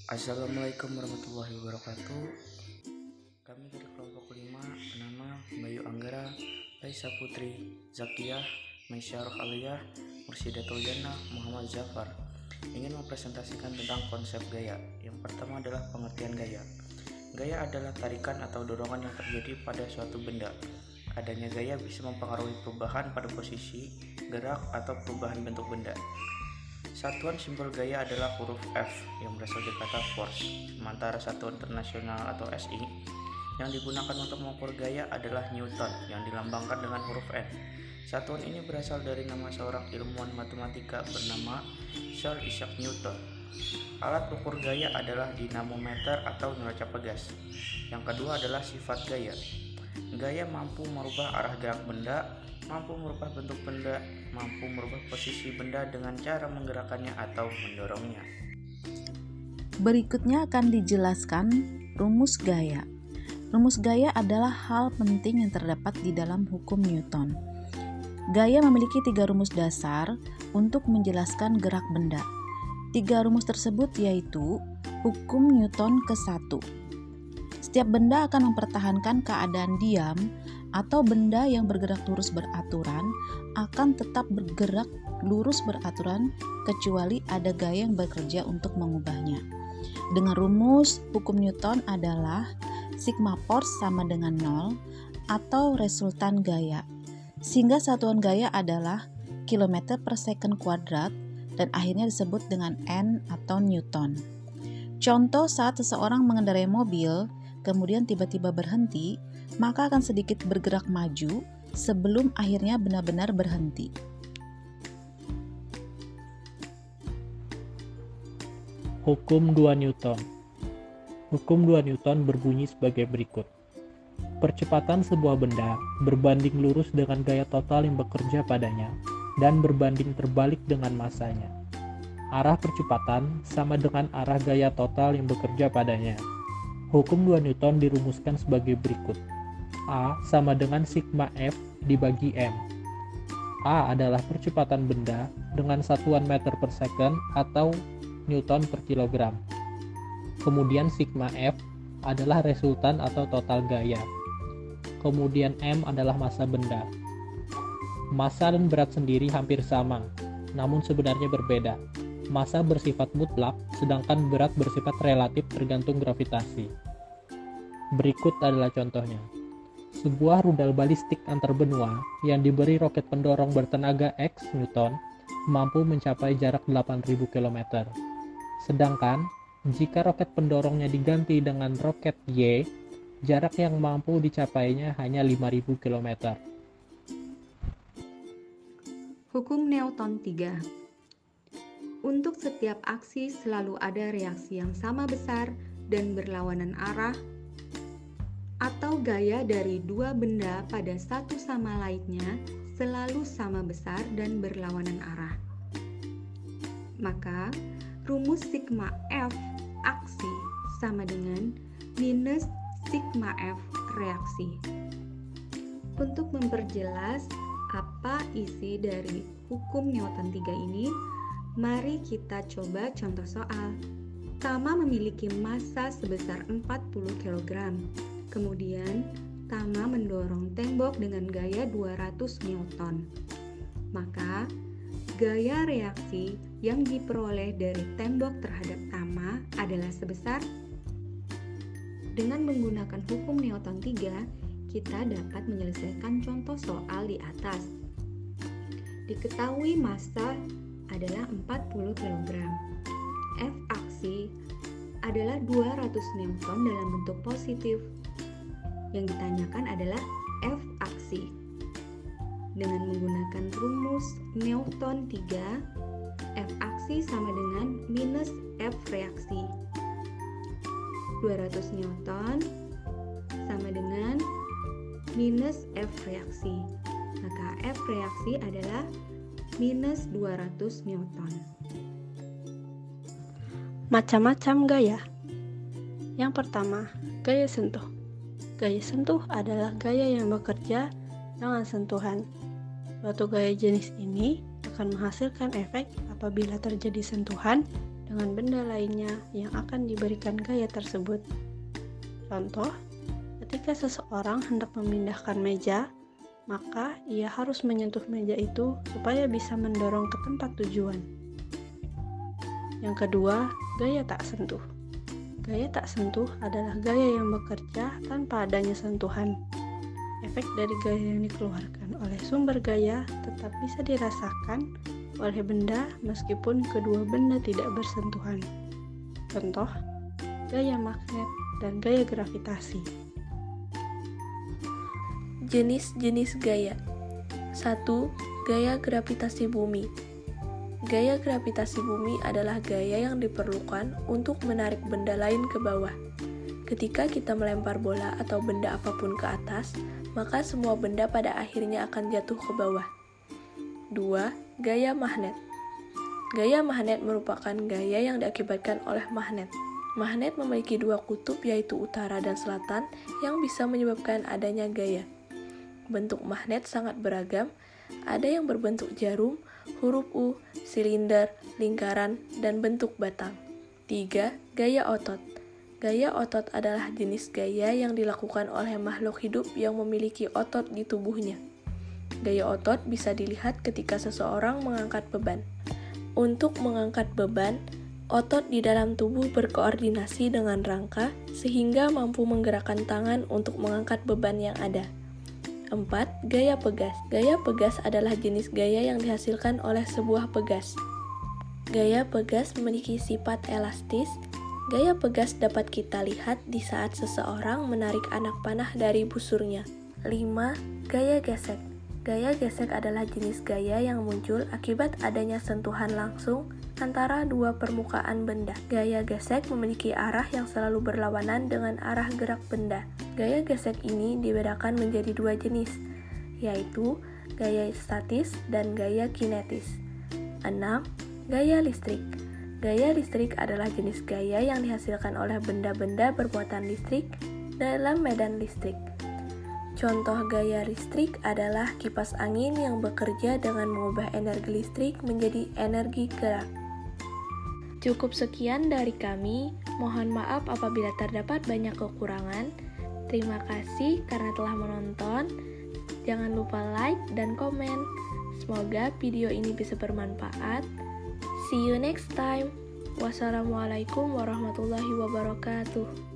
Assalamualaikum warahmatullahi wabarakatuh. Kami dari kelompok 5 bernama Bayu Anggara, Laisa Putri, Zakiyah, Maisyarah Aliyah, Mursidatul Jannah, Muhammad Zafar ingin mempresentasikan tentang konsep gaya. Yang pertama adalah pengertian gaya. Gaya adalah tarikan atau dorongan yang terjadi pada suatu benda. Adanya gaya bisa mempengaruhi perubahan pada posisi, gerak, atau perubahan bentuk benda. Satuan simbol gaya adalah huruf F yang berasal dari kata force, sementara satuan internasional atau SI yang digunakan untuk mengukur gaya adalah Newton yang dilambangkan dengan huruf N. Satuan ini berasal dari nama seorang ilmuwan matematika bernama Sir Isaac Newton. Alat ukur gaya adalah dinamometer atau neraca pegas. Yang kedua adalah sifat gaya. Gaya mampu merubah arah gerak benda, mampu merubah bentuk benda, mampu merubah posisi benda dengan cara menggerakkannya atau mendorongnya. Berikutnya akan dijelaskan rumus gaya. Rumus gaya adalah hal penting yang terdapat di dalam hukum Newton. Gaya memiliki 3 rumus dasar untuk menjelaskan gerak benda. 3 rumus tersebut yaitu hukum Newton ke-1. Setiap benda akan mempertahankan keadaan diam atau benda yang bergerak lurus beraturan akan tetap bergerak lurus beraturan kecuali ada gaya yang bekerja untuk mengubahnya. Dengan rumus hukum Newton adalah sigma force sama dengan 0 atau resultan gaya, sehingga satuan gaya adalah kilometer per second kuadrat dan akhirnya disebut dengan N atau Newton. Contoh saat seseorang mengendarai mobil kemudian tiba-tiba berhenti, maka akan sedikit bergerak maju sebelum akhirnya benar-benar berhenti. Hukum 2 Newton. Hukum 2 Newton berbunyi sebagai berikut. Percepatan sebuah benda berbanding lurus dengan gaya total yang bekerja padanya dan berbanding terbalik dengan masanya. Arah percepatan sama dengan arah gaya total yang bekerja padanya. Hukum 2 Newton dirumuskan sebagai berikut. A sama dengan sigma F dibagi M. A adalah percepatan benda dengan satuan meter per second atau Newton per kilogram. Kemudian sigma F adalah resultan atau total gaya. Kemudian M adalah massa benda. Massa dan berat sendiri hampir sama, namun sebenarnya berbeda. Massa bersifat mutlak, sedangkan berat bersifat relatif tergantung gravitasi. Berikut adalah contohnya. Sebuah rudal balistik antar benua yang diberi roket pendorong bertenaga X Newton mampu mencapai jarak 8.000 km. Sedangkan, jika roket pendorongnya diganti dengan roket Y, jarak yang mampu dicapainya hanya 5.000 km. Hukum Newton 3. Untuk setiap aksi selalu ada reaksi yang sama besar dan berlawanan arah atau gaya dari dua benda pada satu sama lainnya selalu sama besar dan berlawanan arah. Maka, rumus sigma F aksi sama dengan minus sigma F reaksi. Untuk memperjelas apa isi dari hukum Newton 3 ini, mari kita coba contoh soal. Tama memiliki massa sebesar 40 kg. Kemudian, Tama mendorong tembok dengan gaya 200 Newton. Maka, gaya reaksi yang diperoleh dari tembok terhadap Tama adalah sebesar. Dengan menggunakan hukum Newton 3, kita dapat menyelesaikan contoh soal di atas. Diketahui massa adalah 40 kg. F aksi adalah 200 Newton dalam bentuk positif. Yang ditanyakan adalah F aksi. Dengan menggunakan rumus Newton 3, F aksi sama dengan minus F reaksi. 200 Newton sama dengan minus F reaksi. Maka F reaksi adalah minus 200 Newton. Macam-macam gaya. Yang pertama, gaya sentuh. Gaya sentuh adalah gaya yang bekerja dengan sentuhan. Suatu gaya jenis ini akan menghasilkan efek apabila terjadi sentuhan dengan benda lainnya yang akan diberikan gaya tersebut. Contoh, ketika seseorang hendak memindahkan meja, maka ia harus menyentuh meja itu supaya bisa mendorong ke tempat tujuan. Yang kedua, gaya tak sentuh. Gaya tak sentuh adalah gaya yang bekerja tanpa adanya sentuhan. Efek dari gaya yang dikeluarkan oleh sumber gaya tetap bisa dirasakan oleh benda meskipun kedua benda tidak bersentuhan. Contoh, gaya magnet dan gaya gravitasi. Jenis-jenis gaya. 1. Gaya gravitasi bumi. Gaya gravitasi bumi adalah gaya yang diperlukan untuk menarik benda lain ke bawah. Ketika kita melempar bola atau benda apapun ke atas, maka semua benda pada akhirnya akan jatuh ke bawah. 2. Gaya magnet. Gaya magnet merupakan gaya yang diakibatkan oleh magnet. Magnet memiliki dua kutub yaitu utara dan selatan yang bisa menyebabkan adanya gaya. Bentuk magnet sangat beragam, ada yang berbentuk jarum, huruf U, silinder, lingkaran, dan bentuk batang. 3. Gaya otot. Gaya otot adalah jenis gaya yang dilakukan oleh makhluk hidup yang memiliki otot di tubuhnya. Gaya otot bisa dilihat ketika seseorang mengangkat beban. Untuk mengangkat beban, otot di dalam tubuh berkoordinasi dengan rangka sehingga mampu menggerakkan tangan untuk mengangkat beban yang ada. 4. Gaya pegas. Gaya pegas adalah jenis gaya yang dihasilkan oleh sebuah pegas. Gaya pegas memiliki sifat elastis. Gaya pegas dapat kita lihat di saat seseorang menarik anak panah dari busurnya. 5. Gaya gesek. Gaya gesek adalah jenis gaya yang muncul akibat adanya sentuhan langsung antara dua permukaan benda. Gaya gesek memiliki arah yang selalu berlawanan dengan arah gerak benda. Gaya gesek ini dibedakan menjadi dua jenis, yaitu gaya statis dan gaya kinetis. 6. Gaya listrik. Gaya listrik adalah jenis gaya yang dihasilkan oleh benda-benda bermuatan listrik dalam medan listrik. Contoh gaya listrik adalah kipas angin yang bekerja dengan mengubah energi listrik menjadi energi gerak. Cukup sekian dari kami. Mohon maaf apabila terdapat banyak kekurangan. Terima kasih karena telah menonton. Jangan lupa like dan komen. Semoga video ini bisa bermanfaat. See you next time. Wassalamualaikum warahmatullahi wabarakatuh.